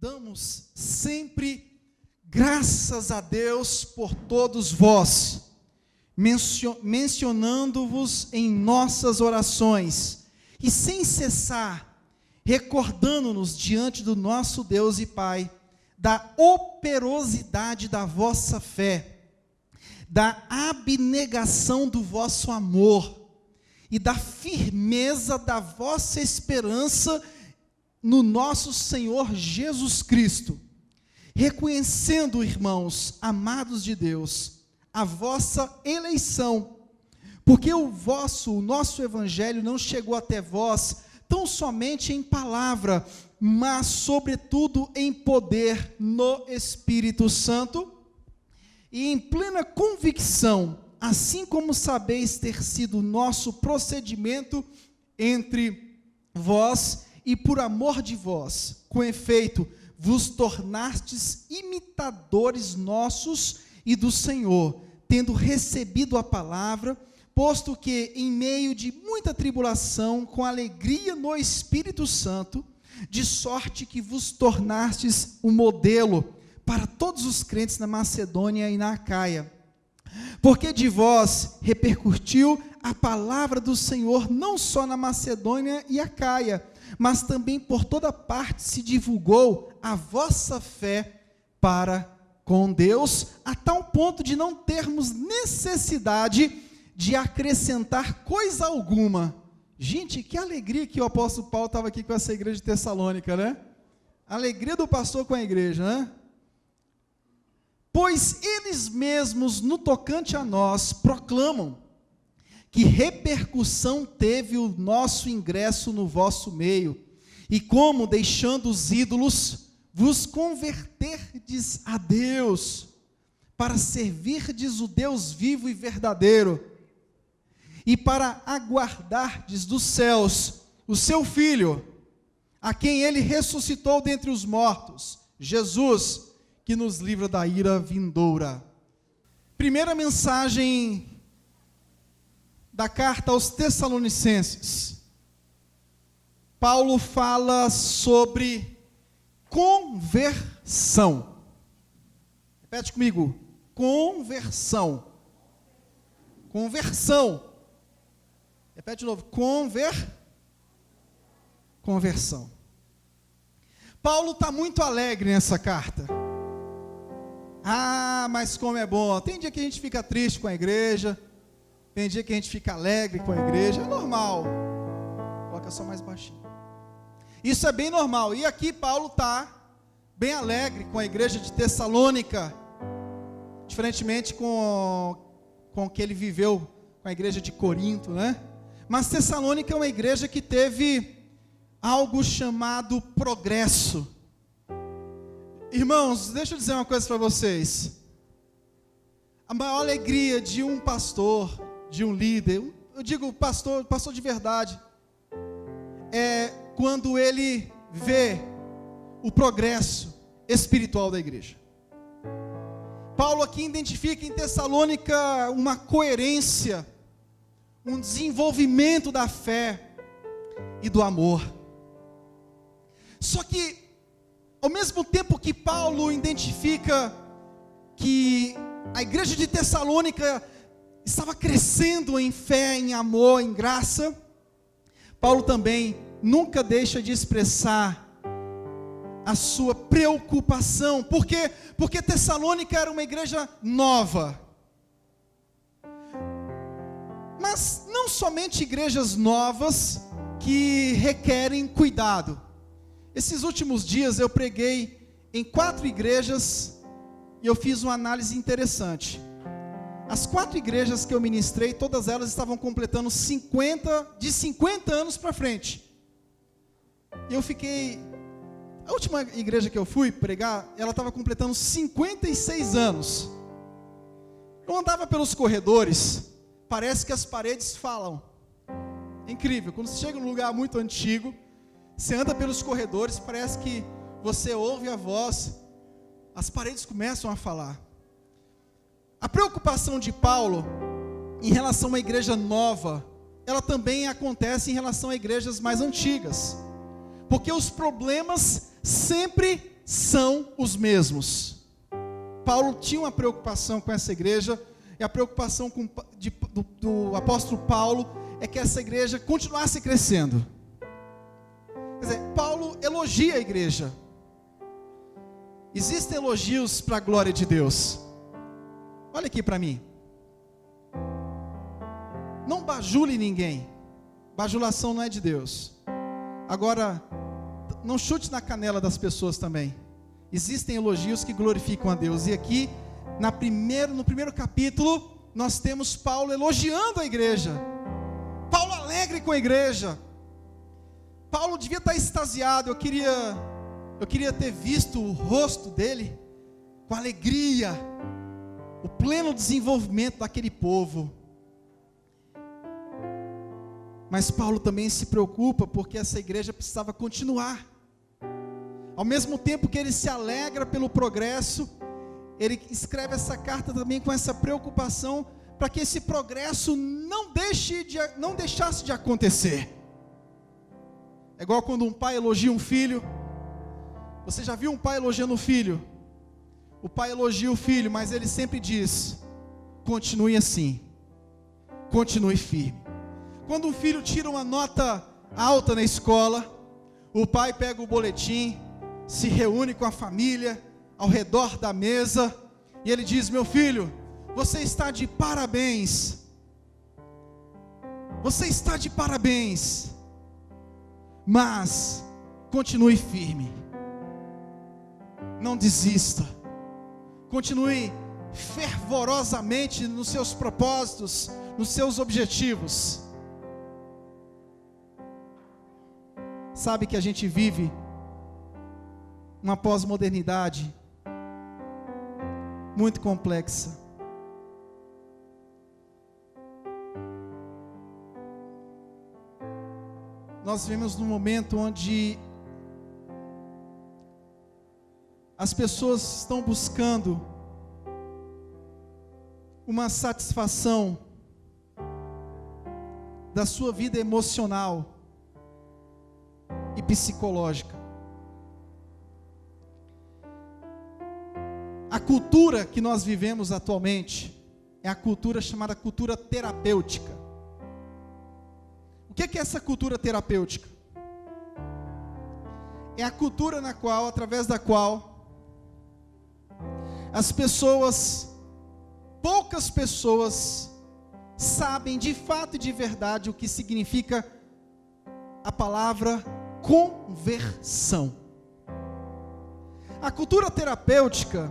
Damos sempre graças a Deus por todos vós, mencionando-vos em nossas orações, e sem cessar, recordando-nos diante do nosso Deus e Pai, da operosidade da vossa fé, da abnegação do vosso amor, e da firmeza da vossa esperança no nosso Senhor Jesus Cristo, reconhecendo, irmãos, amados de Deus, a vossa eleição, porque o nosso evangelho não chegou até vós tão somente em palavra, mas sobretudo em poder no Espírito Santo, e em plena convicção, assim como sabeis ter sido o nosso procedimento entre vós e por amor de vós, com efeito, vos tornastes imitadores nossos e do Senhor, tendo recebido a palavra, posto que em meio de muita tribulação, com alegria no Espírito Santo, de sorte que vos tornastes um modelo para todos os crentes na Macedônia e na Acaia, porque de vós repercutiu a palavra do Senhor não só na Macedônia e Acaia, mas também por toda parte se divulgou a vossa fé para com Deus, a tal ponto de não termos necessidade de acrescentar coisa alguma. Gente, que alegria que o apóstolo Paulo estava aqui com essa igreja de Tessalônica, né? Alegria do pastor com a igreja, né? Pois eles mesmos, no tocante a nós, proclamam que repercussão teve o nosso ingresso no vosso meio, e como, deixando os ídolos, vos converterdes a Deus, para servirdes o Deus vivo e verdadeiro, e para aguardardes dos céus o seu Filho, a quem ele ressuscitou dentre os mortos, Jesus, que nos livra da ira vindoura. Primeira mensagem da carta aos Tessalonicenses. Paulo fala sobre conversão. Repete comigo, conversão. Conversão. Repete de novo, conversão. Paulo está muito alegre nessa carta. Ah, mas como é bom. Tem dia que a gente fica triste com a igreja, tem dia que a gente fica alegre com a igreja, é normal. Coloca só mais baixinho. Isso é bem normal. E aqui Paulo está bem alegre com a igreja de Tessalônica, diferentemente com o que ele viveu com a igreja de Corinto, né? Mas Tessalônica é uma igreja que teve algo chamado progresso. Irmãos, deixa eu dizer uma coisa para vocês. A maior alegria de um pastor, de um líder, eu digo pastor de verdade, é quando ele vê o progresso espiritual da igreja. Paulo aqui identifica em Tessalônica uma coerência, um desenvolvimento da fé e do amor. Só que, ao mesmo tempo que Paulo identifica que a igreja de Tessalônica estava crescendo em fé, em amor, em graça, Paulo também nunca deixa de expressar a sua preocupação. Por quê? Porque Tessalônica era uma igreja nova. Mas não somente igrejas novas que requerem cuidado. Esses últimos dias eu preguei em 4 igrejas e eu fiz uma análise interessante. As 4 igrejas que eu ministrei, todas elas estavam completando 50 anos para frente. E eu fiquei... A última igreja que eu fui pregar, ela estava completando 56 anos. Eu andava pelos corredores, parece que as paredes falam. É incrível, quando você chega num lugar muito antigo, você anda pelos corredores, parece que você ouve a voz, as paredes começam a falar. A preocupação de Paulo em relação a uma igreja nova, ela também acontece em relação a igrejas mais antigas, porque os problemas sempre são os mesmos. Paulo tinha uma preocupação com essa igreja, e a preocupação do apóstolo Paulo é que essa igreja continuasse crescendo. Quer dizer, Paulo elogia a igreja. Existem elogios para a glória de Deus. Olha aqui para mim. Não bajule ninguém. Bajulação não é de Deus. Agora, não chute na canela das pessoas também. Existem elogios que glorificam a Deus. E aqui, no primeiro capítulo, nós temos Paulo elogiando a igreja. Paulo alegre com a igreja. Paulo devia estar extasiado. Eu queria ter visto o rosto dele com alegria, o pleno desenvolvimento daquele povo. Mas Paulo também se preocupa, porque essa igreja precisava continuar. Ao mesmo tempo que ele se alegra pelo progresso, ele escreve essa carta também com essa preocupação, para que esse progresso não deixasse de acontecer. É igual quando um pai elogia um filho. Você já viu um pai elogiando um filho? O pai elogia o filho, mas ele sempre diz: continue assim, continue firme. Quando um filho tira uma nota alta na escola, o pai pega o boletim, se reúne com a família ao redor da mesa, e ele diz: meu filho, você está de parabéns. Você está de parabéns. Mas continue firme. Não desista. Continue fervorosamente nos seus propósitos, nos seus objetivos. Sabe que a gente vive uma pós-modernidade muito complexa. Nós vivemos num momento onde as pessoas estão buscando uma satisfação da sua vida emocional e psicológica. A cultura que nós vivemos atualmente é a cultura chamada cultura terapêutica. O que é essa cultura terapêutica? É a cultura através da qual as pessoas, poucas pessoas, sabem de fato e de verdade o que significa a palavra conversão. A cultura terapêutica,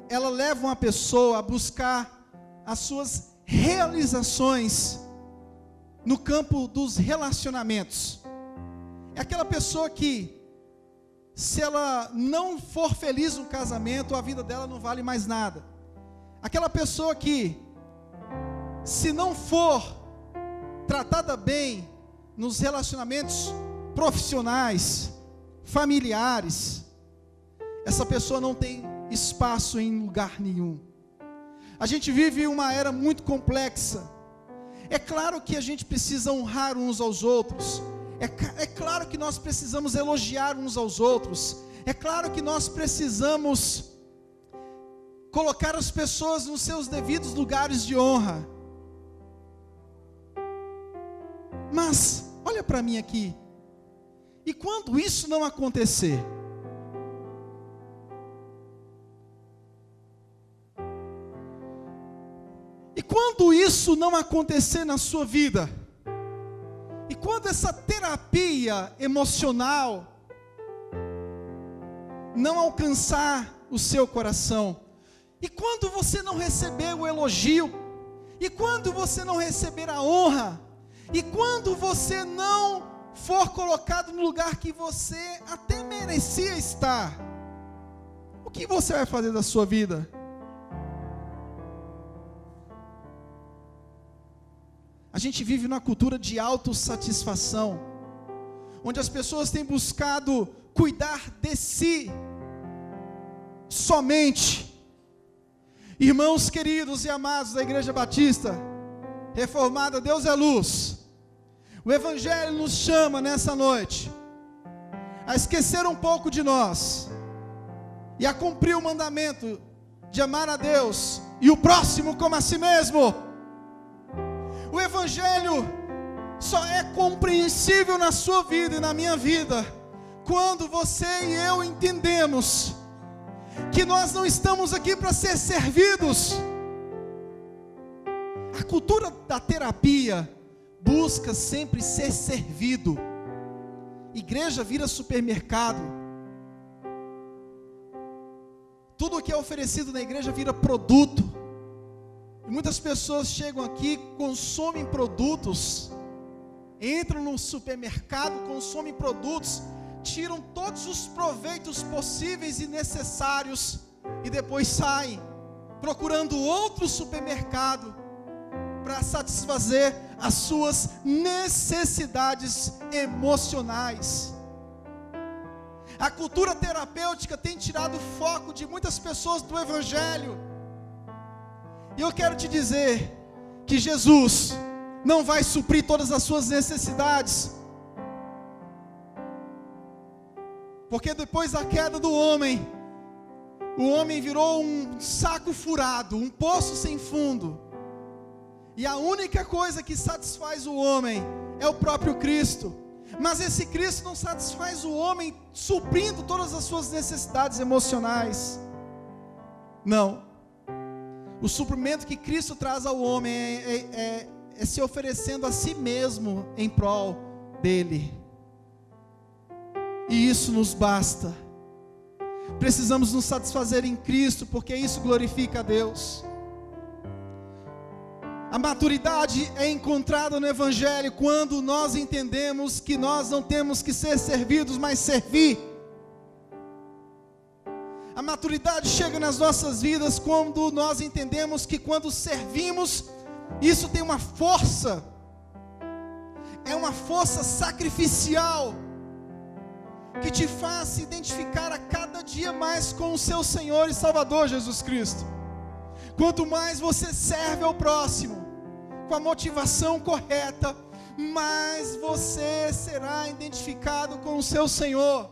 ela leva uma pessoa a buscar as suas realizações no campo dos relacionamentos. É aquela pessoa que, se ela não for feliz no casamento, a vida dela não vale mais nada. Aquela pessoa que, se não for tratada bem nos relacionamentos profissionais, familiares, essa pessoa não tem espaço em lugar nenhum. A gente vive uma era muito complexa. É claro que a gente precisa honrar uns aos outros. É claro que nós precisamos elogiar uns aos outros. É claro que nós precisamos colocar as pessoas nos seus devidos lugares de honra. Mas, olha para mim aqui. E quando isso não acontecer? E quando isso não acontecer na sua vida? E quando essa terapia emocional não alcançar o seu coração? E quando você não receber o elogio? E quando você não receber a honra? E quando você não for colocado no lugar que você até merecia estar? O que você vai fazer da sua vida? A gente vive numa cultura de autossatisfação, onde as pessoas têm buscado cuidar de si somente. Irmãos queridos e amados da Igreja Batista Reformada, Deus é luz. O Evangelho nos chama nessa noite a esquecer um pouco de nós e a cumprir o mandamento de amar a Deus e o próximo como a si mesmo. O Evangelho só é compreensível na sua vida e na minha vida quando você e eu entendemos que nós não estamos aqui para ser servidos. A cultura da terapia busca sempre ser servido. Igreja vira supermercado. Tudo o que é oferecido na igreja vira produto. E muitas pessoas chegam aqui, consomem produtos, entram no supermercado, consomem produtos, tiram todos os proveitos possíveis e necessários e depois saem procurando outro supermercado para satisfazer as suas necessidades emocionais. A cultura terapêutica tem tirado o foco de muitas pessoas do Evangelho. E eu quero te dizer que Jesus não vai suprir todas as suas necessidades, porque depois da queda do homem, o homem virou um saco furado, um poço sem fundo, e a única coisa que satisfaz o homem é o próprio Cristo. Mas esse Cristo não satisfaz o homem suprindo todas as suas necessidades emocionais. Não. O suprimento que Cristo traz ao homem é se oferecendo a si mesmo em prol dele. E isso nos basta. Precisamos nos satisfazer em Cristo, porque isso glorifica a Deus. A maturidade é encontrada no Evangelho quando nós entendemos que nós não temos que ser servidos, mas servir. A maturidade chega nas nossas vidas quando nós entendemos que quando servimos, isso tem uma força, é uma força sacrificial, que te faz se identificar a cada dia mais com o seu Senhor e Salvador Jesus Cristo. Quanto mais você serve ao próximo, com a motivação correta, mais você será identificado com o seu Senhor.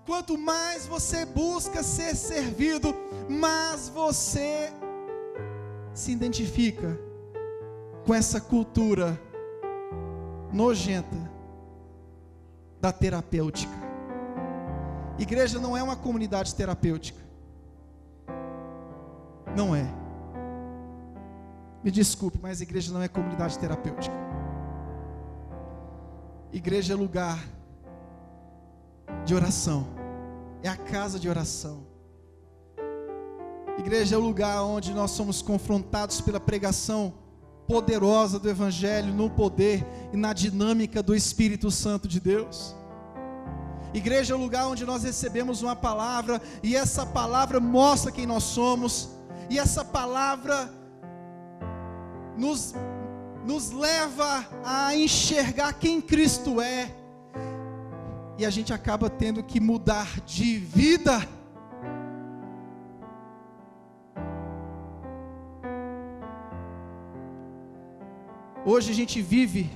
Quanto mais você busca ser servido, mais você se identifica com essa cultura nojenta da terapêutica. Igreja não é uma comunidade terapêutica. Não é. Me desculpe, mas igreja não é comunidade terapêutica. Igreja é lugar de oração. É a casa de oração. Igreja é o lugar onde nós somos confrontados pela pregação poderosa do Evangelho, no poder e na dinâmica do Espírito Santo de Deus. Igreja é o lugar onde nós recebemos uma palavra, e essa palavra mostra quem nós somos, e essa palavra nos leva a enxergar quem Cristo é, e a gente acaba tendo que mudar de vida. Hoje a gente vive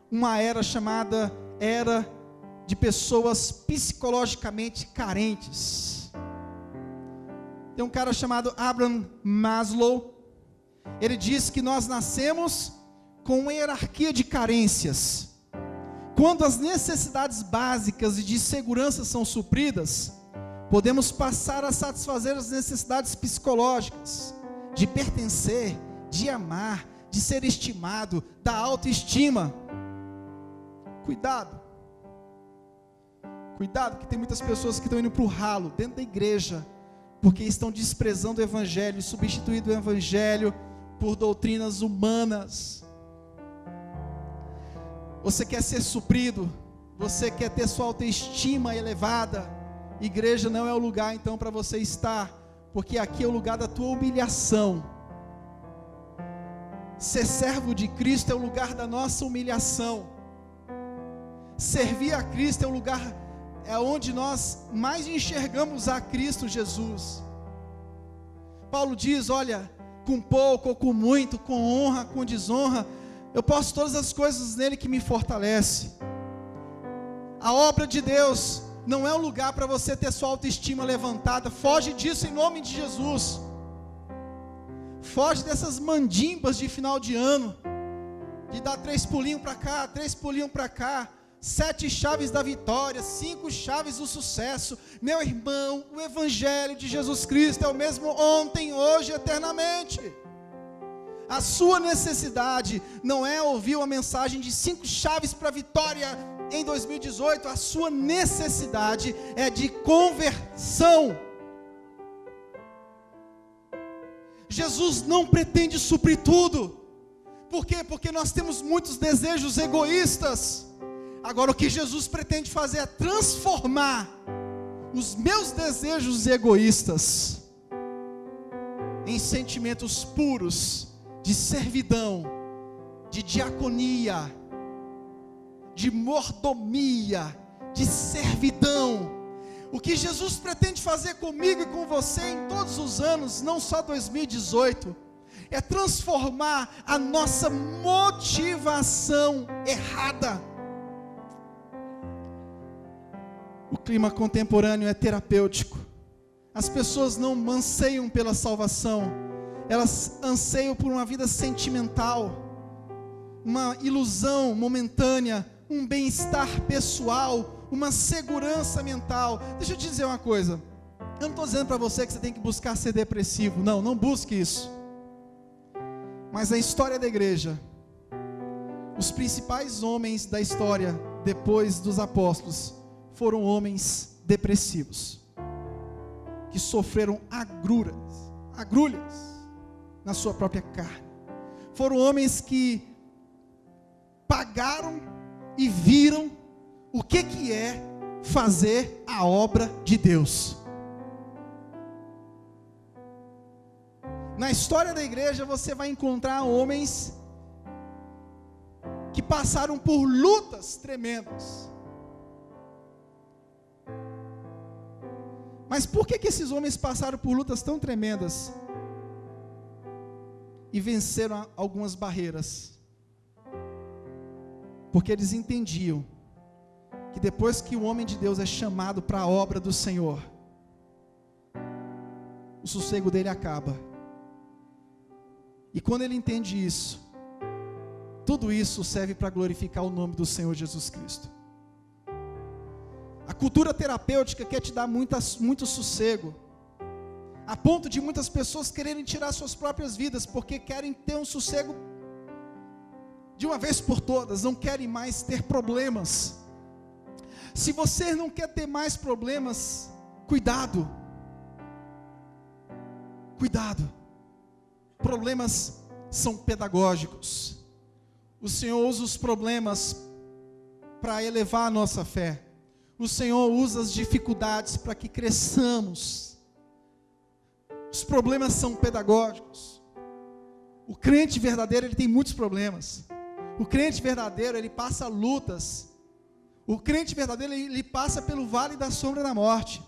uma era chamada era de pessoas psicologicamente carentes. Tem um cara chamado Abraham Maslow. Ele diz que nós nascemos com uma hierarquia de carências. Quando as necessidades básicas e de segurança são supridas, podemos passar a satisfazer as necessidades psicológicas, de pertencer, de amar, de ser estimado, da autoestima. Cuidado, que tem muitas pessoas que estão indo para o ralo, dentro da igreja, porque estão desprezando o Evangelho, e substituindo o Evangelho por doutrinas humanas. Você quer ser suprido, você quer ter sua autoestima elevada, igreja não é o lugar então para você estar, porque aqui é o lugar da tua humilhação. Ser servo de Cristo é o lugar da nossa humilhação. Servir a Cristo é o lugar, é onde nós mais enxergamos a Cristo Jesus. Paulo diz, olha, com pouco ou com muito, com honra, com desonra, eu posso todas as coisas nele que me fortalece. A obra de Deus não é um lugar para você ter sua autoestima levantada. Foge disso em nome de Jesus. Foge dessas mandimbas de final de ano, de dar 3 pulinhos para cá, 3 pulinhos para cá, 7 chaves da vitória, 5 chaves do sucesso. Meu irmão, o Evangelho de Jesus Cristo é o mesmo ontem, hoje, eternamente. A sua necessidade não é ouvir uma mensagem de 5 chaves para a vitória em 2018, a sua necessidade é de conversão. Jesus não pretende suprir tudo. Por quê? Porque nós temos muitos desejos egoístas. Agora, o que Jesus pretende fazer é transformar os meus desejos egoístas em sentimentos puros de servidão, de diaconia, de mordomia, de servidão. O que Jesus pretende fazer comigo e com você em todos os anos, não só 2018, é transformar a nossa motivação errada. O clima contemporâneo é terapêutico. As pessoas não anseiam pela salvação, elas anseiam por uma vida sentimental, uma ilusão momentânea, um bem-estar pessoal, uma segurança mental. Deixa eu te dizer uma coisa, eu não estou dizendo para você que você tem que buscar ser depressivo, não busque isso. Mas na história da igreja, os principais homens da história, depois dos apóstolos, foram homens depressivos, que sofreram agrulhas na sua própria carne. Foram homens que pagaram e viram o que é fazer a obra de Deus. Na história da igreja você vai encontrar homens que passaram por lutas tremendas. Mas por que esses homens passaram por lutas tão tremendas e venceram algumas barreiras? Porque eles entendiam que depois que o homem de Deus é chamado para a obra do Senhor, o sossego dele acaba. E quando ele entende isso, tudo isso serve para glorificar o nome do Senhor Jesus Cristo. A cultura terapêutica quer te dar muito sossego, a ponto de muitas pessoas quererem tirar suas próprias vidas, porque querem ter um sossego de uma vez por todas, não querem mais ter problemas. Se você não quer ter mais problemas, cuidado, problemas são pedagógicos. O Senhor usa os problemas para elevar a nossa fé. O Senhor usa as dificuldades para que cresçamos. Os problemas são pedagógicos. O crente verdadeiro, ele tem muitos problemas. O crente verdadeiro, ele passa lutas. O crente verdadeiro, ele passa pelo vale da sombra da morte.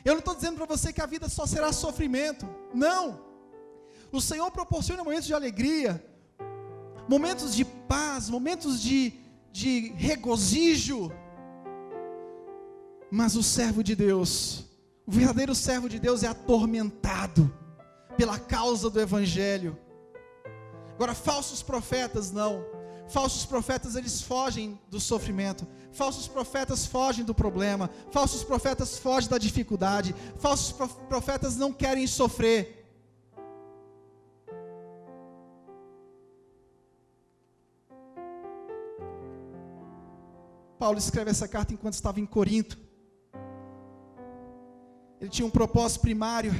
Eu não estou dizendo para você que a vida só será sofrimento. Não. O Senhor proporciona momentos de alegria, momentos de paz, momentos de regozijo. Mas o servo de Deus, o verdadeiro servo de Deus é atormentado pela causa do Evangelho. Agora, falsos profetas não. Falsos profetas, eles fogem do sofrimento. Falsos profetas fogem do problema. Falsos profetas fogem da dificuldade. Falsos profetas não querem sofrer. Paulo escreve essa carta enquanto estava em Corinto. Ele tinha um propósito primário,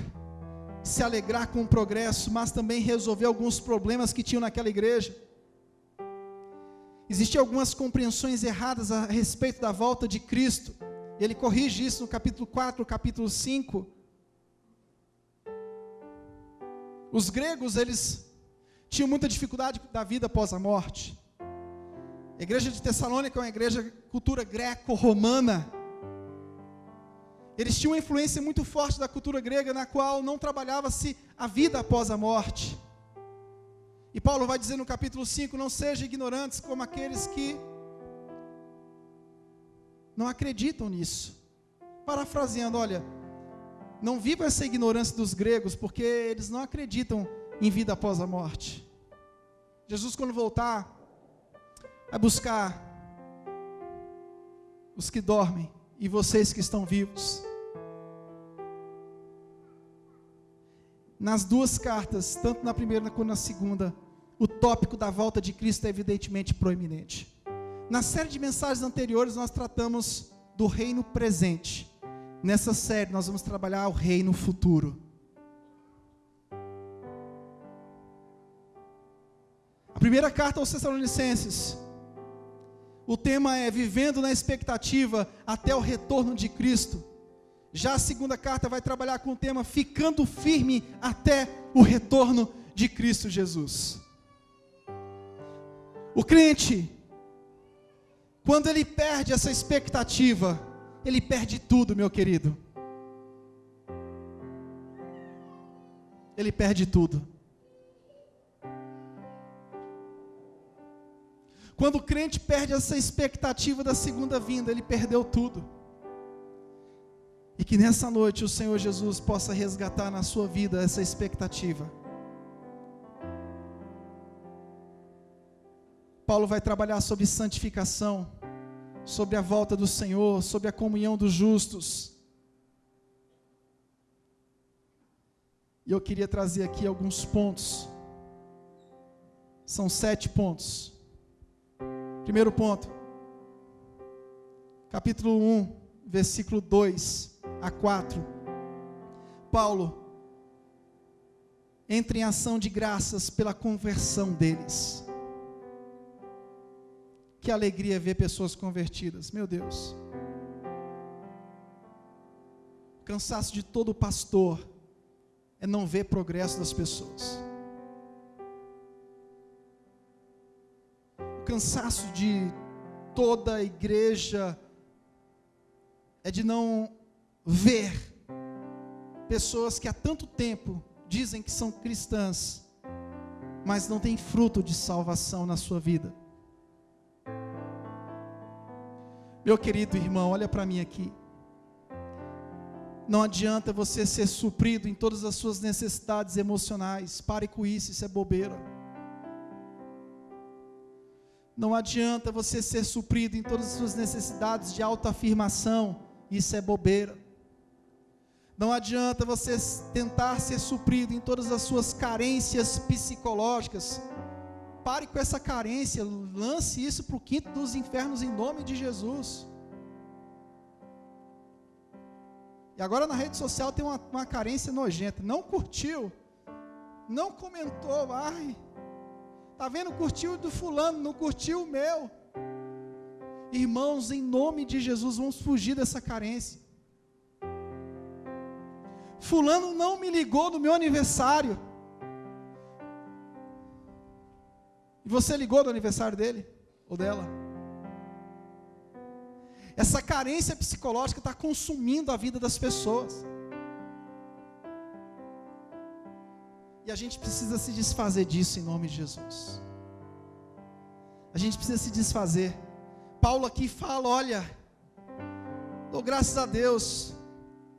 se alegrar com o progresso, mas também resolver alguns problemas que tinham naquela igreja. Existiam algumas compreensões erradas a respeito da volta de Cristo. Ele corrige isso no capítulo 4, capítulo 5. Os gregos, eles tinham muita dificuldade da vida após a morte. A igreja de Tessalônica é uma igreja cultura greco-romana. Eles tinham uma influência muito forte da cultura grega, na qual não trabalhava-se a vida após a morte. E Paulo vai dizer no capítulo 5, não sejam ignorantes como aqueles que não acreditam nisso. Parafraseando, olha, não vivam essa ignorância dos gregos, porque eles não acreditam em vida após a morte. Jesus, quando voltar, vai buscar os que dormem e vocês que estão vivos. Nas duas cartas, tanto na primeira quanto na segunda, o tópico da volta de Cristo é evidentemente proeminente. Na série de mensagens anteriores, nós tratamos do reino presente. Nessa série, nós vamos trabalhar o reino futuro. A primeira carta aos Tessalonicenses, o tema é vivendo na expectativa até o retorno de Cristo. Já a segunda carta vai trabalhar com o tema ficando firme até o retorno de Cristo Jesus. O crente, quando ele perde essa expectativa, ele perde tudo, meu querido. Ele perde tudo. Quando o crente perde essa expectativa da segunda vinda, ele perdeu tudo. E que nessa noite o Senhor Jesus possa resgatar na sua vida essa expectativa. Paulo vai trabalhar sobre santificação, sobre a volta do Senhor, sobre a comunhão dos justos. E eu queria trazer aqui alguns pontos. São 7 pontos. Primeiro ponto, capítulo 1, versículo 2 a 4. Paulo entra em ação de graças pela conversão deles. Que alegria ver pessoas convertidas, meu Deus. O cansaço de todo pastor é não ver progresso das pessoas. O cansaço de toda a igreja é de não ver pessoas que há tanto tempo dizem que são cristãs, mas não têm fruto de salvação na sua vida. Meu querido irmão, olha para mim aqui. Não adianta você ser suprido em todas as suas necessidades emocionais. Pare com isso é bobeira. Não adianta você ser suprido em todas as suas necessidades de autoafirmação. Isso é bobeira. Não adianta você tentar ser suprido em todas as suas carências psicológicas. Pare com essa carência, lance isso para o quinto dos infernos em nome de Jesus. E agora na rede social tem uma carência nojenta. Não curtiu, não comentou, ai, tá vendo, curtiu o do fulano, não curtiu o meu. Irmãos, em nome de Jesus, vamos fugir dessa carência. Fulano não me ligou no meu aniversário. E você ligou no aniversário dele ou dela? Essa carência psicológica está consumindo a vida das pessoas. E a gente precisa se desfazer disso em nome de Jesus. A gente precisa se desfazer. Paulo aqui fala, olha, dou graças a Deus,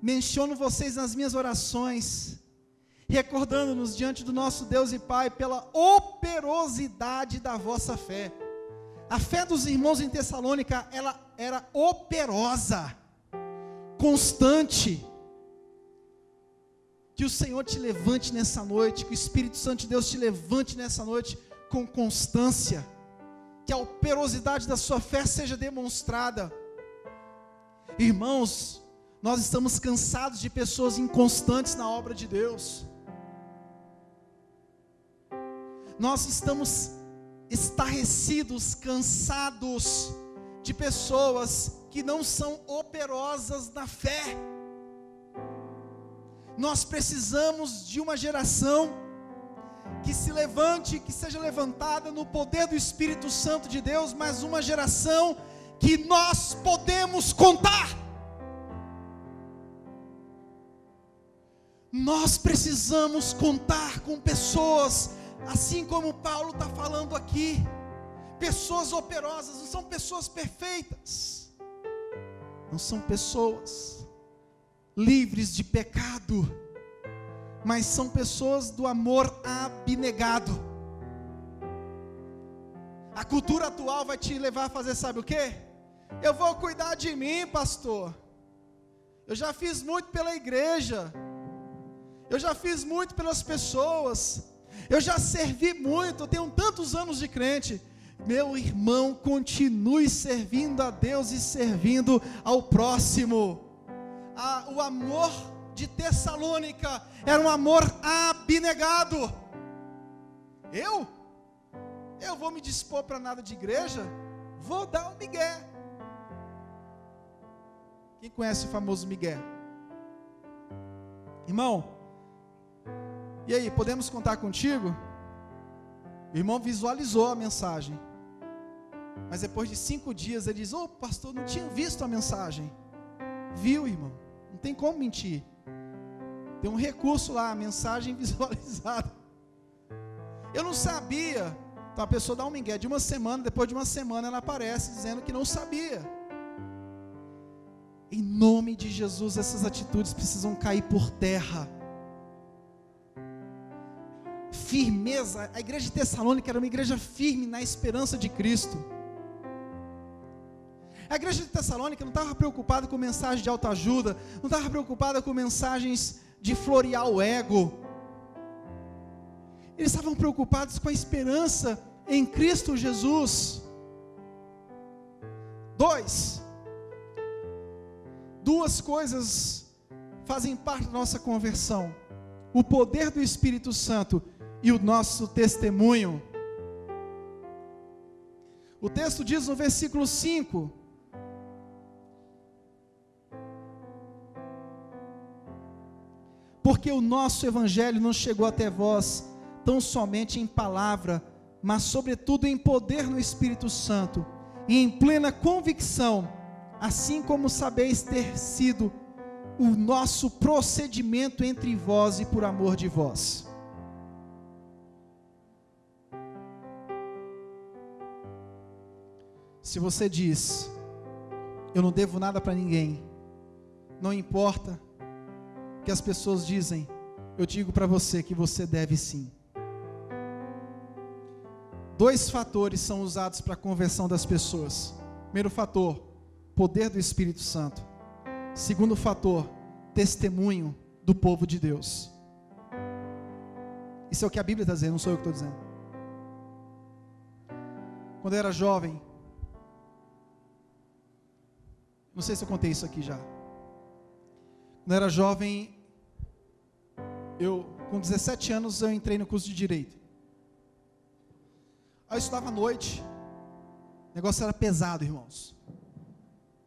menciono vocês nas minhas orações, recordando-nos diante do nosso Deus e Pai pela operosidade da vossa fé. A fé dos irmãos em Tessalônica, ela era operosa, constante. Que o Senhor te levante nessa noite, que o Espírito Santo de Deus te levante nessa noite com constância, que a operosidade da sua fé seja demonstrada. Irmãos, nós estamos cansados de pessoas inconstantes na obra de Deus. Nós estamos estarrecidos, cansados de pessoas que não são operosas na fé. Nós precisamos de uma geração que se levante, que seja levantada no poder do Espírito Santo de Deus, mas uma geração que nós podemos contar. Nós precisamos contar com pessoas, assim como Paulo está falando aqui, pessoas operosas, não são pessoas perfeitas, não são pessoas livres de pecado, mas são pessoas do amor abnegado. A cultura atual vai te levar a fazer, sabe o quê? Eu vou cuidar de mim, pastor. Eu já fiz muito pela igreja. Eu já fiz muito pelas pessoas. Eu já servi muito. Eu tenho tantos anos de crente. Meu irmão, continue servindo a Deus e servindo ao próximo. O amor de Tessalônica era um amor abnegado. Eu vou me dispor para nada de igreja? Vou dar um migué. Quem conhece o famoso migué? Irmão, e aí, podemos contar contigo? O irmão visualizou a mensagem, mas depois de 5 dias ele diz: pastor, não tinha visto a mensagem. Viu, irmão? Não tem como mentir. Tem um recurso lá, a mensagem visualizada. Eu não sabia. Então a pessoa dá um migué de uma semana, depois de uma semana ela aparece dizendo que não sabia. Em nome de Jesus, essas atitudes precisam cair por terra. Firmeza. A igreja de Tessalônica era uma igreja firme na esperança de Cristo. A igreja de Tessalônica não estava preocupada com mensagem de autoajuda, não estava preocupada com mensagens de florear o ego. Eles estavam preocupados com a esperança em Cristo Jesus. 2 coisas fazem parte da nossa conversão: o poder do Espírito Santo e o nosso testemunho. O texto diz no versículo 5: porque o nosso evangelho não chegou até vós tão somente em palavra, mas sobretudo em poder no Espírito Santo, e em plena convicção, assim como sabeis ter sido o nosso procedimento entre vós e por amor de vós. Se você diz: eu não devo nada para ninguém, não importa o que as pessoas dizem, eu digo para você que você deve sim. 2 fatores são usados para a conversão das pessoas. Primeiro fator, poder do Espírito Santo. Segundo fator, testemunho do povo de Deus. Isso é o que a Bíblia está dizendo, não sou eu que estou dizendo. Quando eu era jovem, não sei se eu contei isso aqui já. Quando eu era jovem, com 17 anos eu entrei no curso de Direito. Aí eu estudava à noite, o negócio era pesado, irmãos.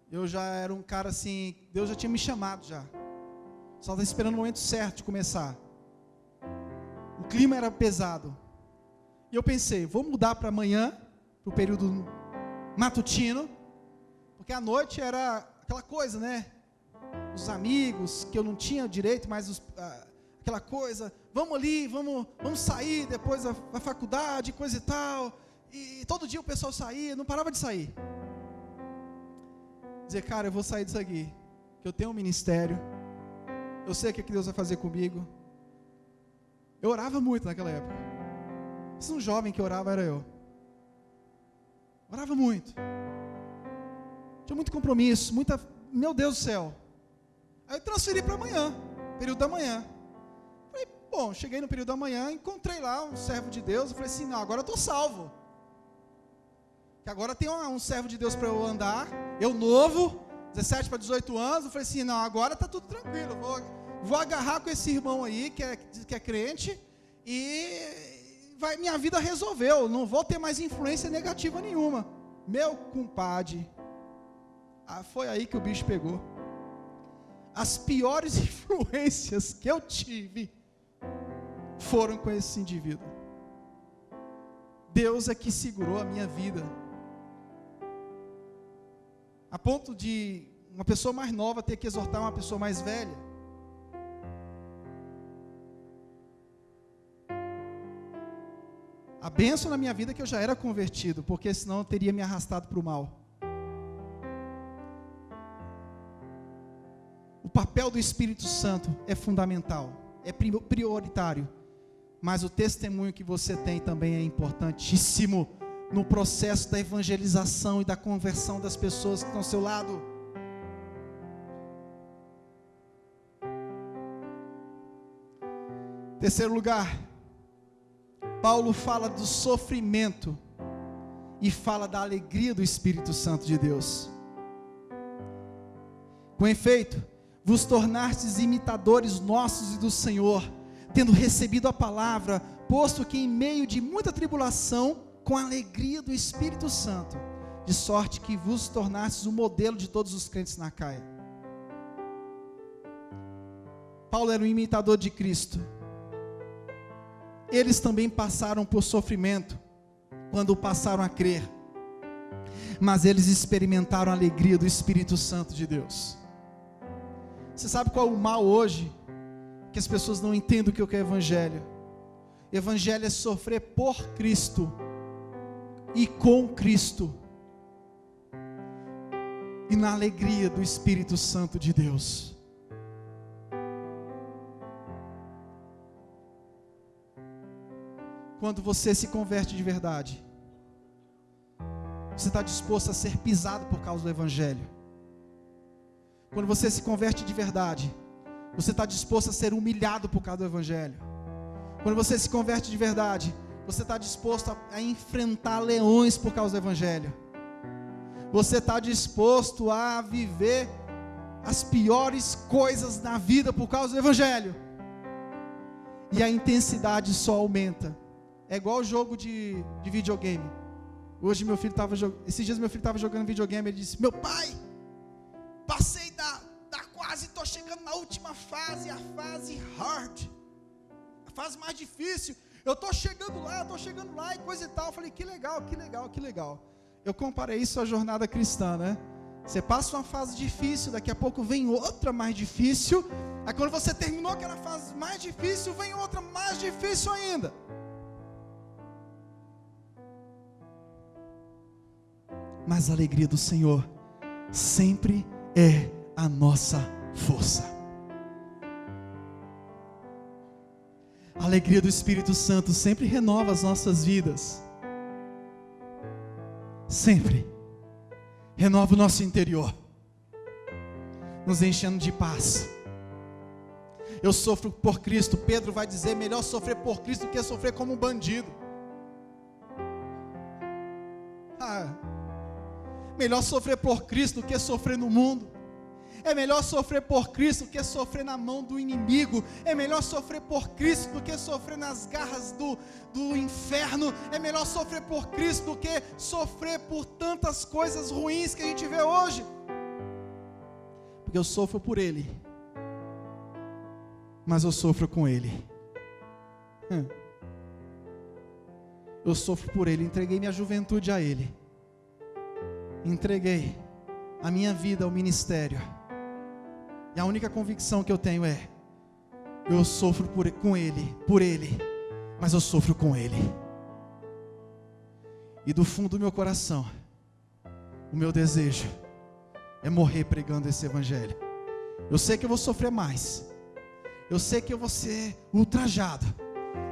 Eu já era um cara assim, Deus já tinha me chamado já. Só estava esperando o momento certo de começar. O clima era pesado. E eu pensei, vou mudar para amanhã, para o período matutino, porque à noite era aquela coisa, né? Os amigos, que eu não tinha direito, mas aquela coisa, vamos ali, vamos sair depois da faculdade, coisa e tal. E todo dia o pessoal saía, não parava de sair. Dizer, cara, eu vou sair disso aqui, que eu tenho um ministério, eu sei o que Deus vai fazer comigo. Eu orava muito naquela época. Se um jovem que orava era eu. Orava muito. Tinha muito compromisso, meu Deus do céu. Aí eu transferi para amanhã, período da manhã. Falei, bom, cheguei no período da manhã, encontrei lá um servo de Deus, eu falei assim, não, agora eu estou salvo. Que agora tem um servo de Deus para eu andar, eu novo, 17 para 18 anos, eu falei assim, não, agora está tudo tranquilo, vou agarrar com esse irmão aí, que é crente, e minha vida resolveu, não vou ter mais influência negativa nenhuma. Meu compadre, foi aí que o bicho pegou. As piores influências que eu tive foram com esse indivíduo. Deus é que segurou a minha vida, a ponto de uma pessoa mais nova ter que exortar uma pessoa mais velha. A bênção na minha vida é que eu já era convertido, porque senão eu teria me arrastado para o mal. papel do Espírito Santo é fundamental, é prioritário, mas o testemunho que você tem também é importantíssimo no processo da evangelização e da conversão das pessoas que estão ao seu lado. Terceiro lugar, Paulo fala do sofrimento e fala da alegria do Espírito Santo de Deus. Com efeito, vos tornastes imitadores nossos e do Senhor, tendo recebido a palavra, posto que em meio de muita tribulação, com a alegria do Espírito Santo, de sorte que vos tornastes o modelo de todos os crentes na Acaia. Paulo era um imitador de Cristo. Eles também passaram por sofrimento, quando passaram a crer, mas eles experimentaram a alegria do Espírito Santo de Deus. Você sabe qual é o mal hoje? Que as pessoas não entendem o que é o Evangelho. Evangelho é sofrer por Cristo e com Cristo, e na alegria do Espírito Santo de Deus. Quando você se converte de verdade, você está disposto a ser pisado por causa do Evangelho. Quando você se converte de verdade, você está disposto a ser humilhado por causa do Evangelho. Quando você se converte de verdade, você está disposto a enfrentar leões por causa do Evangelho. Você está disposto a viver as piores coisas na vida por causa do Evangelho. E a intensidade só aumenta. É igual o jogo de videogame. Hoje meu filho estava jogando, esses dias meu filho estava jogando videogame, ele disse: meu pai, passei da quase, estou chegando na última fase, a fase hard, a fase mais difícil, eu estou chegando lá e coisa e tal. Eu falei, que legal, que legal, que legal. Eu comparei isso à jornada cristã, né? Você passa uma fase difícil, daqui a pouco vem outra mais difícil, aí quando você terminou aquela fase mais difícil, vem outra mais difícil ainda. Mas a alegria do Senhor sempre é a nossa força. A alegria do Espírito Santo sempre renova as nossas vidas. Sempre. Renova o nosso interior, nos enchendo de paz. Eu sofro por Cristo. Pedro vai dizer: melhor sofrer por Cristo do que sofrer como um bandido. Melhor sofrer por Cristo do que sofrer no mundo. É melhor sofrer por Cristo do que sofrer na mão do inimigo. É melhor sofrer por Cristo do que sofrer nas garras do inferno. É melhor sofrer por Cristo do que sofrer por tantas coisas ruins que a gente vê hoje. Porque eu sofro por Ele, mas eu sofro com Ele. Eu sofro por Ele, entreguei minha juventude a Ele. Entreguei a minha vida ao ministério. E a única convicção que eu tenho é: eu sofro por Ele, mas eu sofro com Ele. E do fundo do meu coração, o meu desejo é morrer pregando esse Evangelho. Eu sei que eu vou sofrer mais. Eu sei que eu vou ser ultrajado.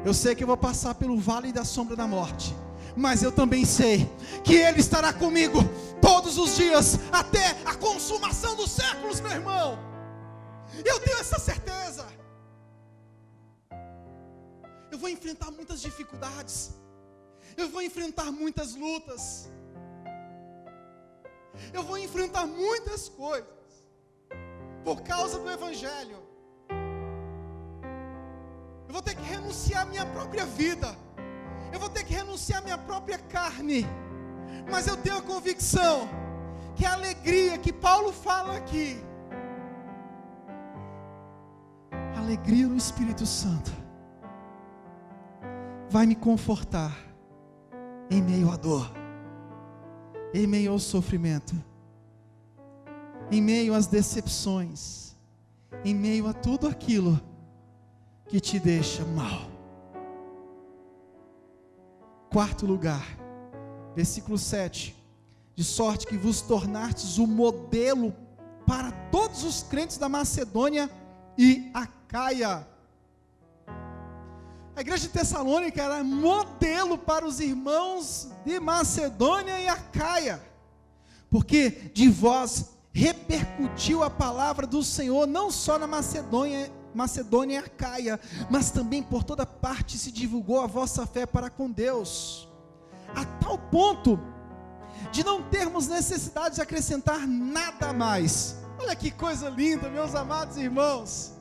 Eu sei que eu vou passar pelo vale da sombra da morte. Mas eu também sei que Ele estará comigo todos os dias, até a consumação dos séculos, meu irmão. Eu tenho essa certeza. Eu vou enfrentar muitas dificuldades. Eu vou enfrentar muitas lutas. Eu vou enfrentar muitas coisas por causa do Evangelho. Eu vou ter que renunciar à minha própria vida. Eu vou ter que renunciar à minha própria carne. Mas eu tenho a convicção que a alegria que Paulo fala aqui, a alegria do Espírito Santo, vai me confortar em meio à dor, em meio ao sofrimento, em meio às decepções, em meio a tudo aquilo que te deixa mal. Quarto lugar, versículo 7, de sorte que vos tornastes o modelo para todos os crentes da Macedônia e Acaia. A igreja de Tessalônica era modelo para os irmãos de Macedônia e Acaia, porque de vós repercutiu a palavra do Senhor, não só na Macedônia e Acaia, mas também por toda parte se divulgou a vossa fé para com Deus, a tal ponto de não termos necessidade de acrescentar nada mais. Olha que coisa linda, meus amados irmãos.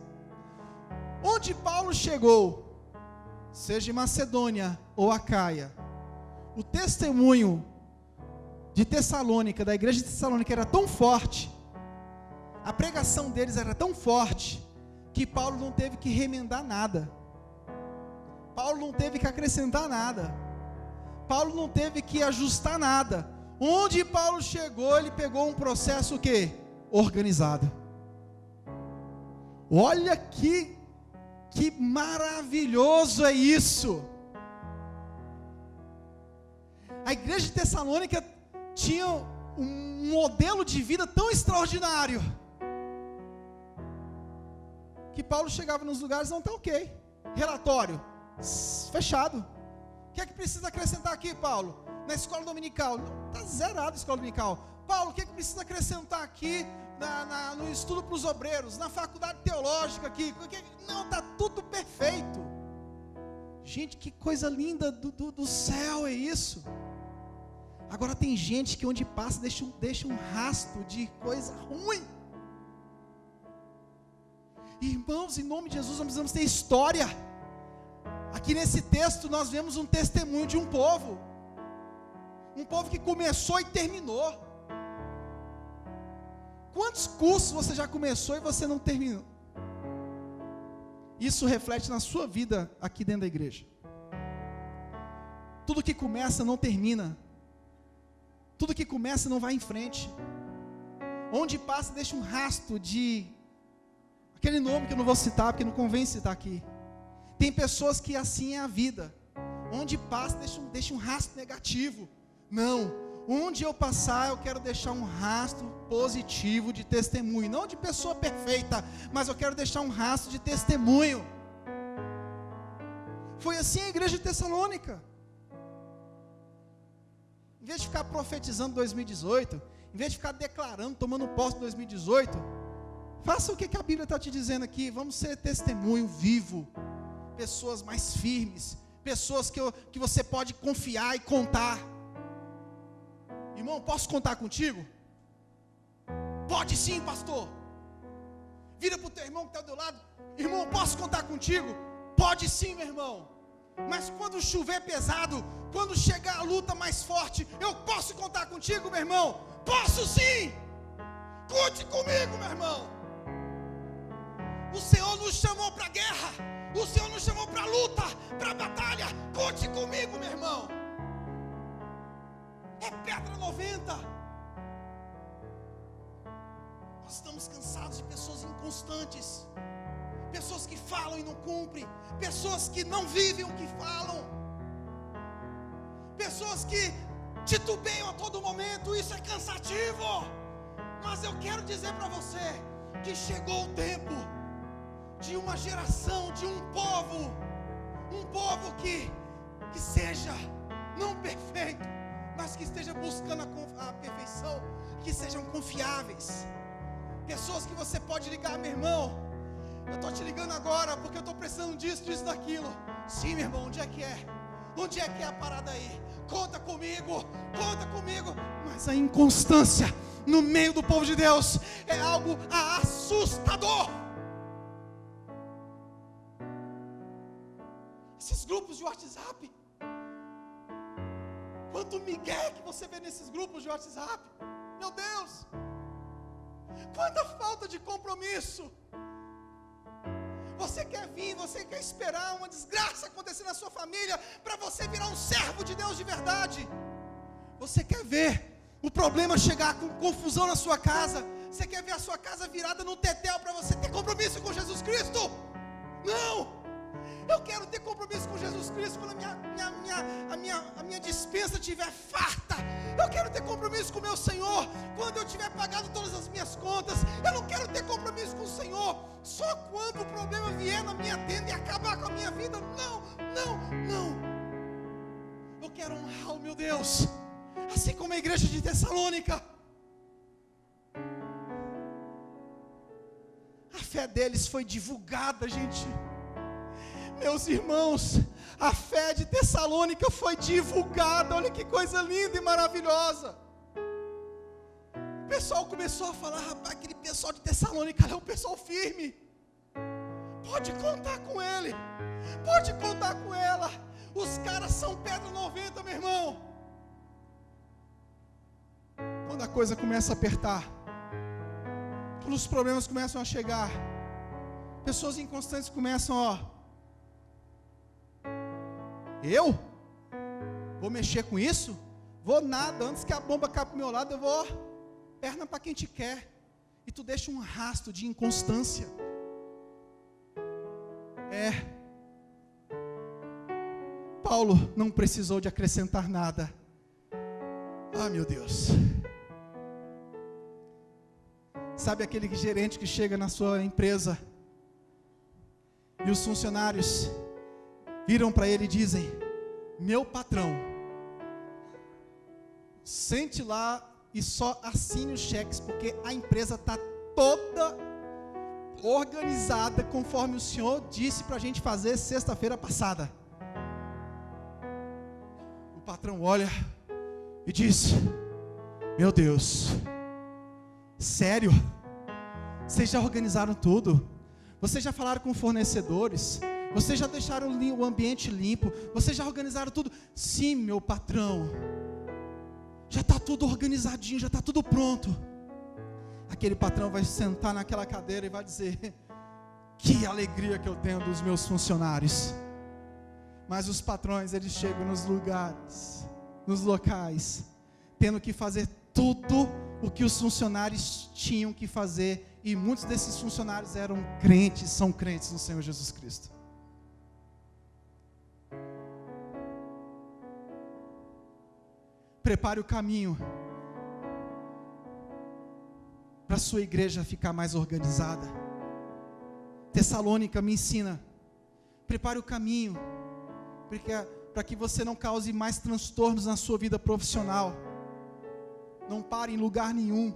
Onde Paulo chegou, seja em Macedônia ou Acaia, o testemunho de Tessalônica, da igreja de Tessalônica, era tão forte, a pregação deles era tão forte, que Paulo não teve que remendar nada, Paulo não teve que acrescentar nada, Paulo não teve que ajustar nada. Onde Paulo chegou, ele pegou um processo o quê? Organizado. Olha que maravilhoso é isso. A igreja de Tessalônica tinha um modelo de vida tão extraordinário, que Paulo chegava nos lugares, não está ok, relatório, fechado. O que é que precisa acrescentar aqui, Paulo? Na escola dominical, está zerado a escola dominical. Paulo, o que é que precisa acrescentar aqui no estudo para os obreiros, na faculdade teológica aqui? Não, está tudo perfeito. Gente, que coisa linda do céu é isso. Agora tem gente que onde passa deixa um rastro de coisa ruim. Irmãos, em nome de Jesus, nós precisamos ter história. Aqui nesse texto nós vemos um testemunho de um povo que começou e terminou. Quantos cursos você já começou e você não terminou? Isso reflete na sua vida aqui dentro da igreja. Tudo que começa não termina, tudo que começa não vai em frente. Onde passa deixa um rastro de aquele nome que eu não vou citar, porque não convém citar aqui. Tem pessoas que assim é a vida, onde passa deixa um rastro negativo. Não, onde eu passar eu quero deixar um rastro positivo de testemunho, não de pessoa perfeita, mas eu quero deixar um rastro de testemunho. Foi assim a igreja de Tessalônica. Em vez de ficar profetizando 2018, em vez de ficar declarando, tomando posse em 2018, faça o que a Bíblia está te dizendo aqui. Vamos ser testemunho vivo, pessoas mais firmes, pessoas que você pode confiar e contar. Irmão, posso contar contigo? Pode sim, pastor. Vira para o teu irmão que está do teu lado: irmão, posso contar contigo? Pode sim, meu irmão. Mas quando chover pesado, quando chegar a luta mais forte, eu posso contar contigo, meu irmão? Posso sim. Conte comigo, meu irmão. O Senhor nos chamou para a guerra, o Senhor nos chamou para a luta, para a batalha. Conte comigo, meu irmão. É pedra 90. Nós estamos cansados de pessoas inconstantes, pessoas que falam e não cumprem, pessoas que não vivem o que falam, pessoas que titubeiam a todo momento. Isso é cansativo. Mas eu quero dizer para você que chegou o tempo de uma geração, de um povo que seja não perfeito, mas que esteja buscando a perfeição, que sejam confiáveis, pessoas que você pode ligar: meu irmão, eu estou te ligando agora porque eu estou precisando disso, daquilo. Sim, meu irmão, onde é que é? Onde é que é a parada aí? Conta comigo. Mas a inconstância no meio do povo de Deus é algo assustador. Esses grupos de WhatsApp, quanto migué que você vê nesses grupos de WhatsApp, meu Deus, quanta falta de compromisso. Você quer vir, você quer esperar uma desgraça acontecer na sua família para você virar um servo de Deus de verdade. Você quer ver o problema chegar com confusão na sua casa. Você quer ver a sua casa virada num tetel para você ter compromisso com Jesus Cristo? Não! Eu quero ter compromisso com Jesus Cristo quando a minha dispensa estiver farta. Eu quero ter compromisso com o meu Senhor quando eu tiver pagado todas as minhas contas. só quando o problema vier na minha tenda e acabar com a minha vida. Não. Eu quero honrar o meu Deus, assim como a igreja de Tessalônica. A fé deles foi divulgada, gente. Meus irmãos, a fé de Tessalônica foi divulgada. Olha que coisa linda e maravilhosa. O pessoal começou a falar: rapaz, aquele pessoal de Tessalônica é um pessoal firme. Pode contar com ele, pode contar com ela. Os caras são pedra 90, meu irmão. Quando a coisa começa a apertar, quando os problemas começam a chegar, pessoas inconstantes começam, eu vou mexer com isso? Vou nada, antes que a bomba caia para o meu lado, eu vou perna para quem te quer. E tu deixa um rastro de inconstância. Paulo não precisou de acrescentar nada. Meu Deus. Sabe aquele gerente que chega na sua empresa e os funcionários viram para ele e dizem: meu patrão, sente lá e só assine os cheques, porque a empresa está toda organizada conforme o senhor disse para a gente fazer sexta-feira passada. O patrão olha e diz: meu Deus, sério? Vocês já organizaram tudo? Vocês já falaram com fornecedores? Vocês já deixaram o ambiente limpo? Vocês já organizaram tudo? Sim, meu patrão. Já está tudo organizadinho, já está tudo pronto. Aquele patrão vai sentar naquela cadeira e vai dizer: que alegria que eu tenho dos meus funcionários. Mas os patrões, eles chegam nos lugares, nos locais, tendo que fazer tudo o que os funcionários tinham que fazer. E muitos desses funcionários eram crentes, são crentes no Senhor Jesus Cristo. Prepare o caminho para a sua igreja ficar mais organizada. Tessalônica me ensina: prepare o caminho para que você não cause mais transtornos na sua vida profissional. Não pare em lugar nenhum.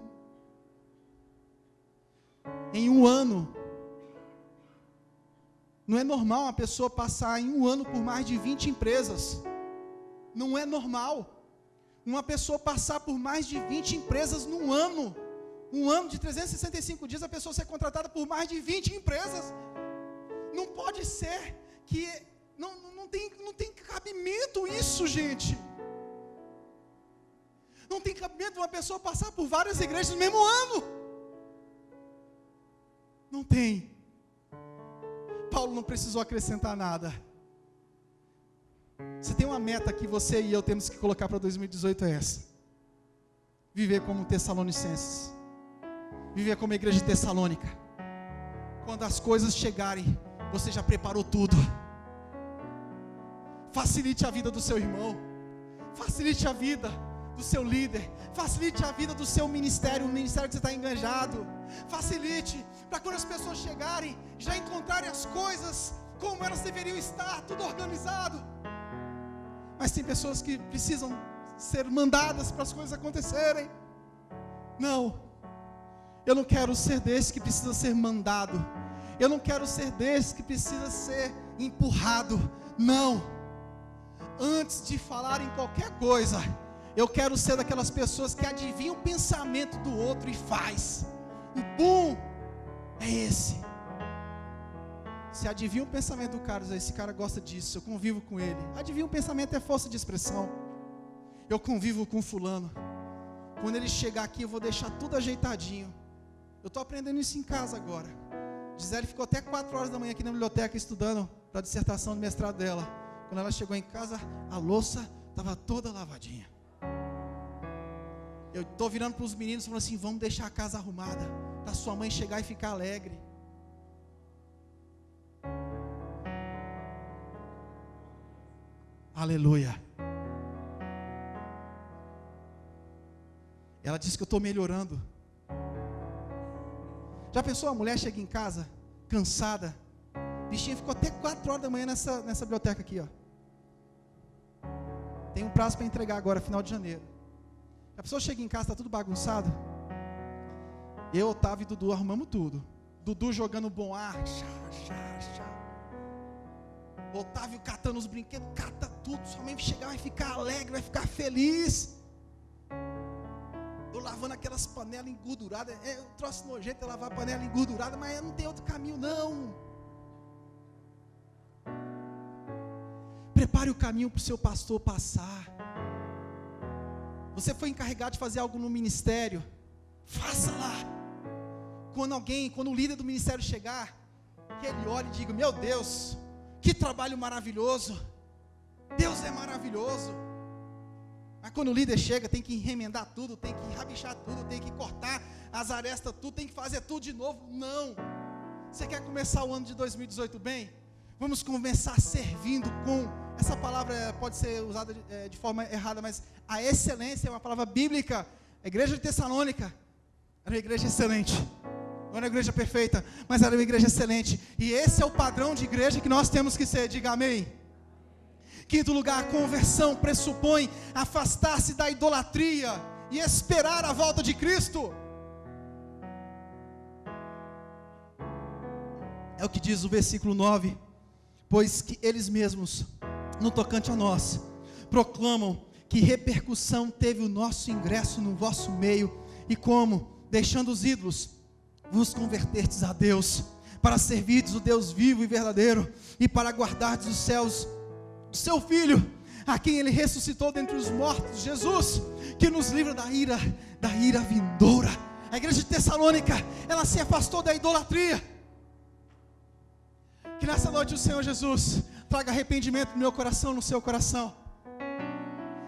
Em um ano, não é normal uma pessoa passar em um ano por mais de 20 empresas. Não é normal uma pessoa passar por mais de 20 empresas num ano. Um ano de 365 dias, a pessoa ser contratada por mais de 20 empresas. Não pode ser que... Não tem cabimento isso, gente. Não tem cabimento uma pessoa passar por várias igrejas no mesmo ano. Não tem. Paulo não precisou acrescentar nada. Se tem uma meta que você e eu temos que colocar para 2018, é essa: viver como Tessalonicenses, viver como a igreja de Tessalônica. Quando as coisas chegarem, você já preparou tudo. Facilite a vida do seu irmão, facilite a vida do seu líder, facilite a vida do seu ministério, o ministério que você está engajado. Facilite, para quando as pessoas chegarem, já encontrarem as coisas como elas deveriam estar, tudo organizado. Mas tem pessoas que precisam ser mandadas para as coisas acontecerem. Não, eu não quero ser desse que precisa ser mandado. Eu não quero ser desse que precisa ser empurrado. Não, antes de falar em qualquer coisa, eu quero ser daquelas pessoas que adivinham o pensamento do outro e faz. O bom é esse. Se adivinha o pensamento do cara, esse cara gosta disso, eu convivo com ele. Adivinha o pensamento é força de expressão. Eu convivo com fulano. Quando ele chegar aqui, eu vou deixar tudo ajeitadinho. Eu estou aprendendo isso em casa agora. Gisele ficou até 4 horas da manhã aqui na biblioteca estudando para a dissertação de mestrado dela. Quando ela chegou em casa, a louça estava toda lavadinha. Eu estou virando para os meninos e falando assim: vamos deixar a casa arrumada, para sua mãe chegar e ficar alegre. Aleluia. Ela disse que eu estou melhorando. Já pensou, a mulher chega em casa cansada. A bichinha ficou até 4 horas da manhã nessa biblioteca aqui, ó. Tem um prazo para entregar agora, final de janeiro. A pessoa chega em casa, está tudo bagunçado. Eu, Otávio e Dudu arrumamos tudo. Dudu jogando bom ar. Otávio catando os brinquedos, cata tudo. Sua mãe vai chegar, vai ficar alegre, vai ficar feliz. Eu lavando aquelas panelas engorduradas. Eu trouxe nojento eu lavar a panela engordurada, mas não tem outro caminho não. Prepare o caminho para o seu pastor passar. Você foi encarregado de fazer algo no ministério, faça lá. Quando o líder do ministério chegar, que ele olhe e diga: meu Deus, que trabalho maravilhoso, Deus é maravilhoso. Mas quando o líder chega, tem que remendar tudo, tem que rabichar tudo, tem que cortar as arestas tudo, tem que fazer tudo de novo. Não. Você quer começar o ano de 2018 bem? Vamos começar servindo com, essa palavra pode ser usada de forma errada, mas a excelência é uma palavra bíblica. A igreja de Tessalônica era uma igreja excelente. Não era uma igreja perfeita, mas era uma igreja excelente. E esse é o padrão de igreja que nós temos que ser. Diga amém. Quinto lugar, a conversão pressupõe afastar-se da idolatria e esperar a volta de Cristo. É o que diz o versículo 9. Pois que eles mesmos, no tocante a nós, proclamam que repercussão teve o nosso ingresso no vosso meio, e como, deixando os ídolos, vos converterdes a Deus, para servirdes o Deus vivo e verdadeiro, e para guardardes os céus, o seu Filho, a quem Ele ressuscitou dentre os mortos, Jesus, que nos livra da ira vindoura. A igreja de Tessalônica, ela se afastou da idolatria. Que nessa noite o Senhor Jesus traga arrependimento no meu coração, no seu coração.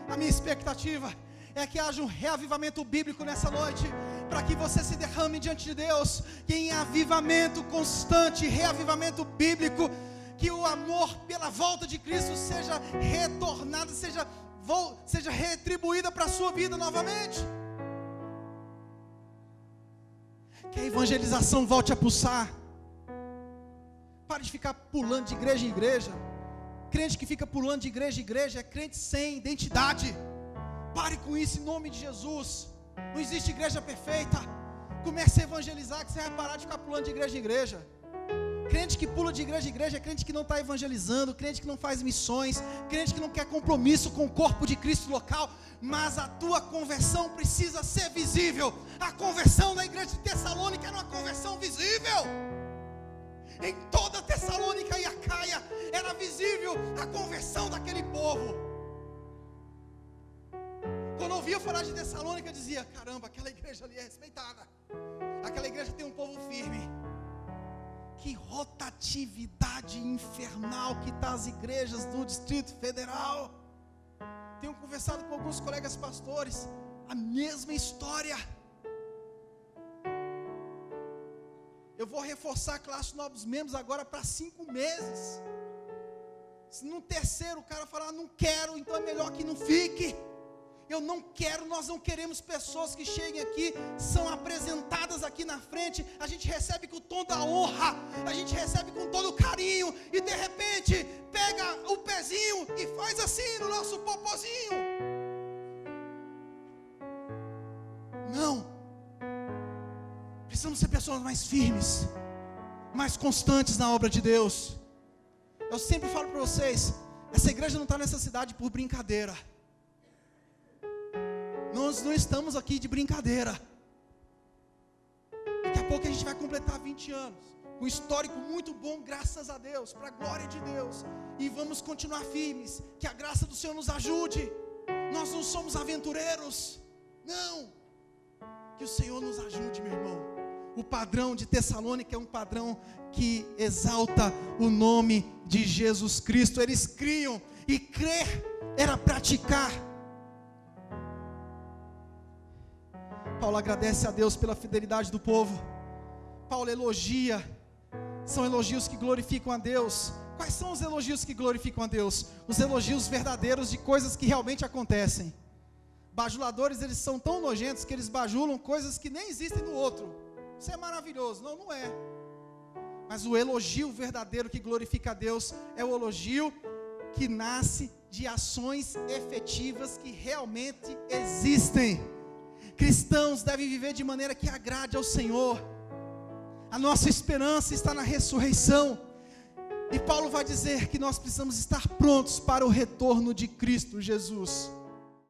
A minha expectativa é que haja um reavivamento bíblico nessa noite, para que você se derrame diante de Deus, que em avivamento constante, reavivamento bíblico, que o amor pela volta de Cristo seja retornado, seja retribuída para a sua vida novamente. Que a evangelização volte a pulsar. Pare de ficar pulando de igreja em igreja. Crente que fica pulando de igreja em igreja é crente sem identidade. Pare com isso em nome de Jesus. Não existe igreja perfeita. Comece a evangelizar, que você vai parar de ficar pulando de igreja em igreja. Crente que pula de igreja em igreja é crente que não está evangelizando, crente que não faz missões, crente que não quer compromisso com o corpo de Cristo local. Mas a tua conversão precisa ser visível. A conversão na igreja de Tessalônica era uma conversão visível. Em toda Tessalônica e Acaia era visível a conversão daquele povo. Quando eu ouvia falar de Tessalônica, eu dizia: caramba, aquela igreja ali é respeitada, aquela igreja tem um povo firme. Que rotatividade infernal que está as igrejas do Distrito Federal. Tenho conversado com alguns colegas pastores, a mesma história. Eu vou reforçar a classe de novos membros agora para 5 meses. Se no terceiro o cara falar: não quero, então é melhor que não fique. Eu não quero, nós não queremos pessoas que cheguem aqui, são apresentadas aqui na frente, a gente recebe com toda a honra, a gente recebe com todo o carinho, e de repente pega o pezinho e faz assim no nosso popozinho. Não. Precisamos ser pessoas mais firmes, mais constantes na obra de Deus. Eu sempre falo para vocês, essa igreja não está nessa cidade por brincadeira. Nós não estamos aqui de brincadeira. Daqui a pouco a gente vai completar 20 anos, um histórico muito bom, graças a Deus, para a glória de Deus. E vamos continuar firmes, que a graça do Senhor nos ajude. Nós não somos aventureiros, não. Que o Senhor nos ajude, meu irmão. O padrão de Tessalônica é um padrão que exalta o nome de Jesus Cristo. Eles criam, e crer era praticar. Paulo agradece a Deus pela fidelidade do povo. Paulo elogia. São elogios que glorificam a Deus. Quais são os elogios que glorificam a Deus? Os elogios verdadeiros de coisas que realmente acontecem. Bajuladores, eles são tão nojentos que eles bajulam coisas que nem existem no outro. Isso é maravilhoso. Não, não é. Mas o elogio verdadeiro que glorifica a Deus é o elogio que nasce de ações efetivas que realmente existem. Cristãos devem viver de maneira que agrade ao Senhor. A nossa esperança está na ressurreição. E Paulo vai dizer que nós precisamos estar prontos para o retorno de Cristo Jesus.